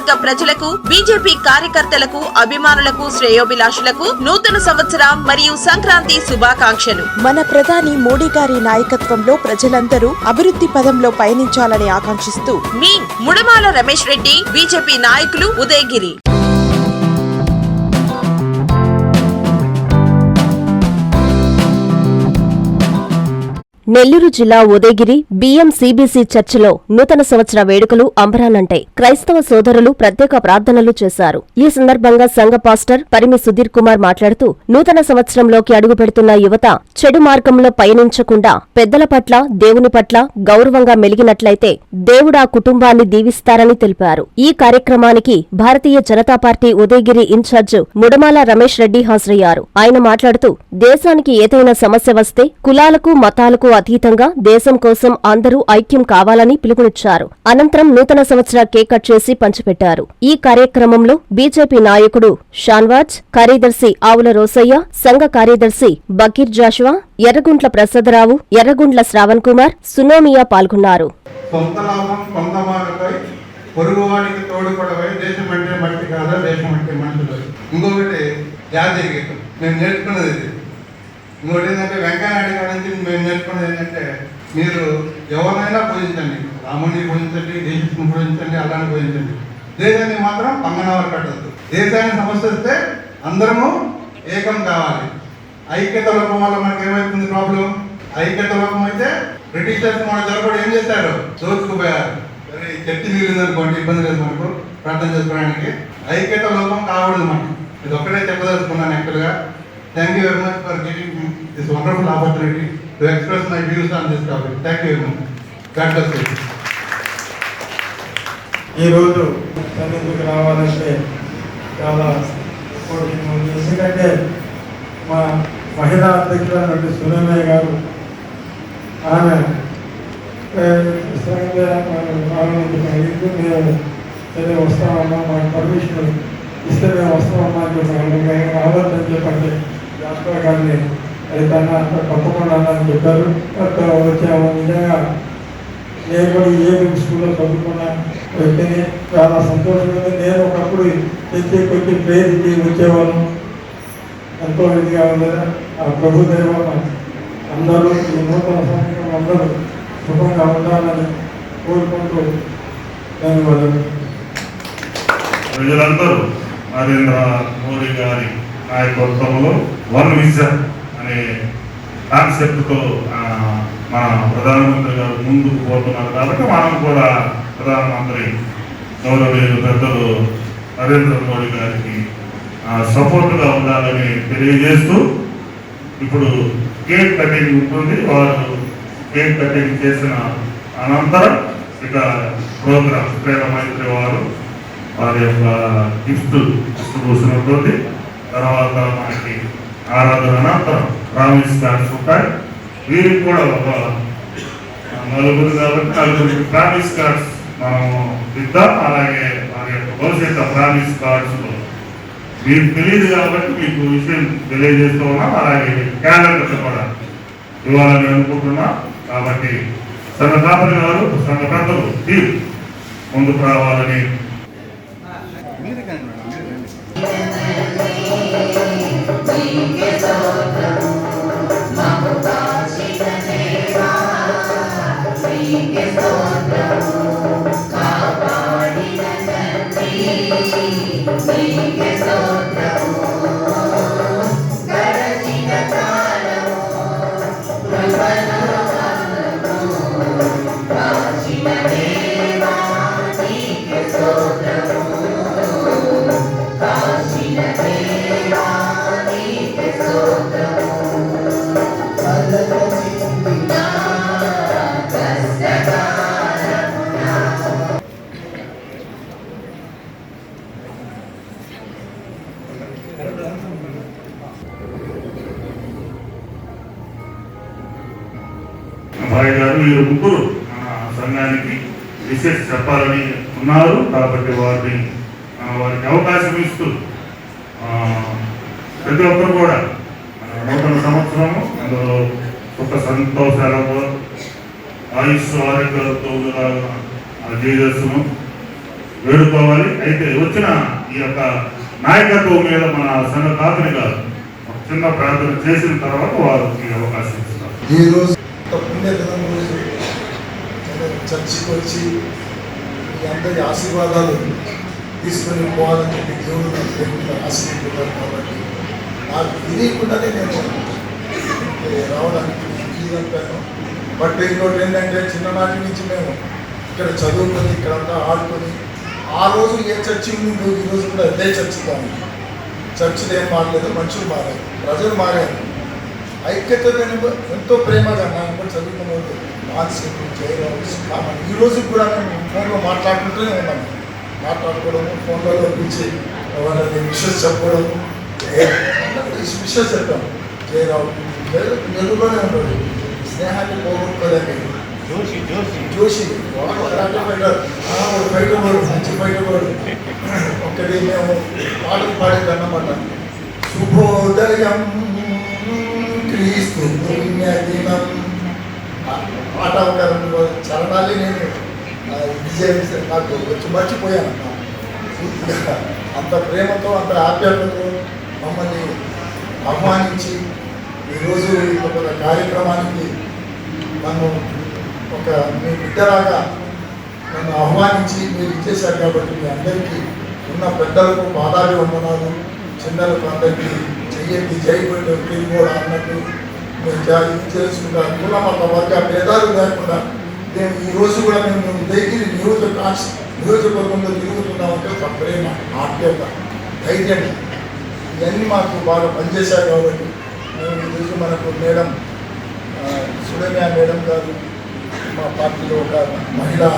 నియోజకవర్గ ప్రజలకు, బీజేపీ కార్యకర్తలకు, అభిమానులకు, శ్రేయోభిలాషులకు నూతన సంవత్సరం మరియు సంక్రాంతి శుభాకాంక్షలు. మన ప్రధాని మోడీ గారి నాయకత్వంలో ప్రజలందరూ అభివృద్ధి పదంలో పయనించాలని ఆకాంక్షిస్తూ మీ ముడమాల రమేష్ రెడ్డి, బీజేపీ నాయకులు, ఉదయగిరి. నెల్లూరు జిల్లా ఉదయగిరి బిఎంసిబిసి చర్చిలో నూతన సంవత్సర వేడుకలు అంబరానంటే క్రైస్తవ సోదరులు ప్రత్యేక ప్రార్థనలు చేశారు. ఈ సందర్భంగా సంఘ పాస్టర్ పరిమి సుధీర్ కుమార్ మాట్లాడుతూ నూతన సంవత్సరంలోకి అడుగుపెడుతున్న యువత చెడు మార్గంలో పయనించకుండా పెద్దల పట్ల, దేవుని పట్ల గౌరవంగా మెలిగినట్లయితే దేవుడా కుటుంబాన్ని దీవిస్తారని తెలిపారు. ఈ కార్యక్రమానికి భారతీయ జనతా పార్టీ ఉదయగిరి ఇన్ఛార్జ్ ముడమాల రమేష్ రెడ్డి హాజరయ్యారు. ఆయన మాట్లాడుతూ దేశానికి ఏదైనా సమస్య వస్తే కులాలకు, మతాలకు అతీతంగా దేశం కోసం అందరూ ఐక్యం కావాలని పిలుపునిచ్చారు. అనంతరం నూతన సంవత్సర కేక్ కట్ చేసి పంచిపెట్టారు. ఈ కార్యక్రమంలో బీజేపీ నాయకుడు షాన్వాజ్, కార్యదర్శి ఆవుల రోసయ్య, సంఘ కార్యదర్శి బకీర్ జాషువా, ఎర్రగుంట్ల ప్రసాదరావు, ఎర్రగుంట్ల శ్రావణ్ కుమార్, సునోమియా పాల్గొన్నారు. పొరుగువాడికి తోడుపడవై దేశం అంటే మట్టి కాదా, దేశం అంటే మనుషులు. ఇంకొకటి జాతీయ గీతం మేము నేర్చుకున్నది. ఇంకోటి ఏంటంటే వెంకయ్యనాయుడు గారి నుంచి మేము నేర్చుకున్నది ఏంటంటే మీరు ఎవరినైనా పూజించండి, రాముడిని పూజించండి, దేశం పూజించండి, అల్లాన్ని పూజించండి, దేశాన్ని మాత్రం పంగనావరు పెట్టద్దు. దేశాన్ని సమస్య వస్తే అందరము ఏకం కావాలి. ఐక్యత లోపం వల్ల మనకి ఏమైతుంది ప్రాబ్లం? ఐక్యత లోపం అయితే బ్రిటిషర్స్ మన జరపడం ఏం చేశారు? దోచుకుపోయారు. సరే చర్చి మిగిలిందనుకోండి, ఇబ్బంది లేదు మనకు ప్రార్థన చేసుకోవడానికి. ఐక్యత లోపం కావడదు మనం. ఇది ఒక్కడే చెప్పదలుచుకున్నాను యాక్చువల్గా. Thank you very much for giving me this wonderful opportunity to express my views on this topic. Thank you very much. God bless you. ఈ రోజు సన్నిధికి రావాలంటే చాలా కోరుకుంటున్నాను. ఎందుకంటే మా మహిళా అధ్యక్షురాలు సునమయ్య గారు ఆమె మేము సరే వస్తామమ్మా, మాకు పర్మిషన్ ఇస్తే మేము వస్తామమ్మా అని చెప్పి రావద్దని చెప్పండి డాక్టర్ గారిని అది తప్పకుండా అని చెప్పారు. వచ్చాము. నిజంగా నేను కూడా ఏబిఎం స్కూల్లో చదువుకున్న వ్యక్తిని. చాలా సంతోషంగా నేను ఒకప్పుడు తెచ్చి కొంచెం ప్రేరించి వచ్చేవాళ్ళం. ఎంతో ఇదిగా ఉండేది. ఆ ప్రభుదేవం అందరూ ఈ నూతన సంవత్సరం అందరూ సుఖంగా ఉండాలని కోరుకుంటూ ధన్యవాదాలు. ప్రజలందరూ నరేంద్ర మోడీ గారి నాయకత్వంలో వన్ విజన్ అనే కాన్సెప్ట్తో మన ప్రధానమంత్రి గారు ముందుకు పోతున్నారు. కాబట్టి మనం కూడా ప్రధానమంత్రి గౌరవనీయులు పెద్దలు నరేంద్ర మోడీ గారికి సపోర్టుగా ఉండాలని తెలియజేస్తూ ఇప్పుడు కేక్ కటింగ్ ఉంటుంది. వారు కేక్ కటింగ్ చేసిన అనంతరం ఇక ప్రోగ్రామ్ ప్రేమ మైత్రి వారి యొక్క గిఫ్ట్ డిస్ట్రిబ్యూషన్ ఉంటుంది. తర్వాత మనకి ఆరాధన అనంతరం ప్రామిస్ కార్డ్స్ ఉంటాయి. వీరికి కూడా ఒక నలుగురు కాబట్టి నలుగురికి ప్రామిస్ కార్డ్స్ మనం ఇద్దాం. అలాగే వారి యొక్క భవిష్యత్తు ప్రామిస్ కార్డ్స్లో మీకు తెలియదు కాబట్టి మీకు విషయం తెలియజేస్తూ ఉన్నాం. అలాగే క్యాలెండర్ కూడా ఇవ్వాలని అనుకుంటున్నాం. కాబట్టి సంఘ కాపరి గారు, సంఘ పెద్దలు ముందుకు రావాలని భాయ్ గారు వీరు ముగ్గురు మన సంఘానికి విశేష చెప్పాలని ఉన్నారు. కాబట్టి వారికి అవకాశం ఇస్తూ ప్రతి ఒక్కరు కూడా నూతన సంవత్సరము అందులో సుఖ సంతోషాలతో ఆయుష్ ఆరోగ్యాలతో జీజస్ను వేడుకోవాలి. అయితే వచ్చిన ఈ యొక్క నాయకత్వం మీద మన సంఘ కాపుని గారు ఒక చిన్న ప్రార్థన చేసిన తర్వాత వారికి అవకాశం ఇస్తారు. ఈరోజు పుణ్యదినం రోజు చర్చికి వచ్చి మీ అందరి ఆశీర్వాదాలు తీసుకొని పోవాలని చెప్పి దేవుడు నాకు దేవుడు ఆశీర్వదించారు. కాబట్టి నాకు తెలియకుండానే నేను రావడానికి వీలంటాను. బట్ ఇంకోటి ఏంటంటే చిన్ననాటి నుంచి మేము ఇక్కడ చదువుకొని ఇక్కడంతా ఆడుకొని ఆ రోజు ఏ చర్చి ఉందో ఈరోజు కూడా అదే చర్చి కానీ చర్చిలు ఏం మారలేదు, మనుషులు మారారు, ప్రజలు మారారు. ఐక్యత ఎంతో ప్రేమగా నాకు కూడా చదువుకున్న మానసిక చేయడం ఈ రోజు కూడా మేము ఫోన్లో మాట్లాడుకుంటూనే ఉన్నాము. మాట్లాడుకోవడము, ఫోన్లలో పిలిచి వాళ్ళని విషెస్ చెప్పడము, విషెస్ చెప్పాము. జయరావు నెల్లూరులోనే ఉన్నాడు, స్నేహాన్ని పోగొట్టుకోలేక జోషి వాడు ఫైటర్ వాడు మంచి ఫైటర్ వాడు. ఒకటి మేము పాటలు పాడేదన్నమాట. శుభోదయం క్రీస్తు పుణ్యదినం పాట ఒక చరణాలే నేను విజయం నాకు వచ్చి మర్చిపోయాను. అంత ప్రేమతో అంత ఆప్యాయతతో మమ్మల్ని ఆహ్వానించి ఈరోజు ఒక కార్యక్రమానికి నన్ను ఒక మీ బిడ్డలాగా నన్ను ఆహ్వానించి మీరు ఇచ్చేశారు. కాబట్టి మీ అందరికీ ఉన్న పెద్దలకు పాదాలు వందనాలు, చిన్నలకు అందరికీ చెయ్యండి జైపడి కూడా అన్నట్టు మేము చేసుకుంటాం. కూడా మాకు వర్గ భేదాలు లేకుండా మేము ఈరోజు కూడా మేము ఉదయగిరి నియోజకవర్గంలో తిరుగుతున్నామంటే ఒక ప్రేమ, ఆప్యాయత, ధైర్యం ఇవన్నీ మాకు బాగా పనిచేశారు. కాబట్టి మేము ఈరోజు మనకు మేడం సుడమ్య మేడం గారు మా పార్టీలో ఒక మహిళా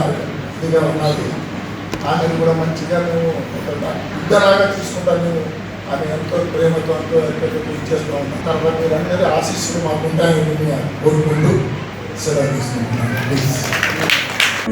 ఇదిగా ఉన్నది. ఆమెను కూడా మంచిగా మేము ఒక బిడ్డలాగా తీసుకుంటాం. మేము ఆమె ఎంతో ప్రేమతో ఎంతో ఇచ్చేస్తూ ఉన్నాం. తర్వాత మీరందరూ ఆశీస్సులు మాకుంటాయని కోరుకుంటూ సెలవు తీసుకుంటున్నాను. Please.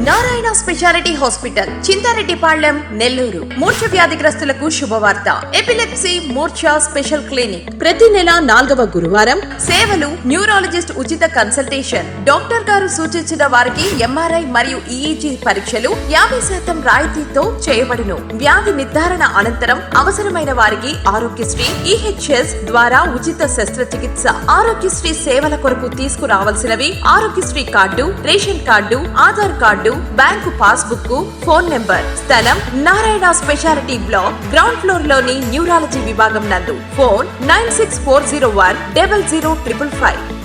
Narayana speciality hospital, Chintareddypalem, Nellore. మూర్ఛ వ్యాధిగ్రస్తులకు శుభవార్త. ఎపిలెప్సీ మూర్ఛ స్పెషల్ క్లినిక్ ప్రతి నెల 4వ గురువారం. సేవలు న్యూరాలజిస్ట్ ఉచిత కన్సల్టేషన్. డాక్టర్ గారు సూచించిన వారికి ఎంఆర్ఐ మరియు ఈఈజీ పరీక్షలు 50% రాయితీతో చేయబడును. వ్యాధి నిర్ధారణ అనంతరం అవసరమైన వారికి ఆరోగ్యశ్రీ ఈహెచ్ఎస్ ద్వారా ఉచిత శస్త్రచికిత్స. ఆరోగ్యశ్రీ సేవల కొరకు తీసుకురావాల్సినవి Aarogyasri card, ration card, Aadhaar card, bank passbook, phone number. స్థలం Narayana speciality block, ground floor లోని న్యూరాలజీ విభాగం నందు. ఫోన్ 9640100555.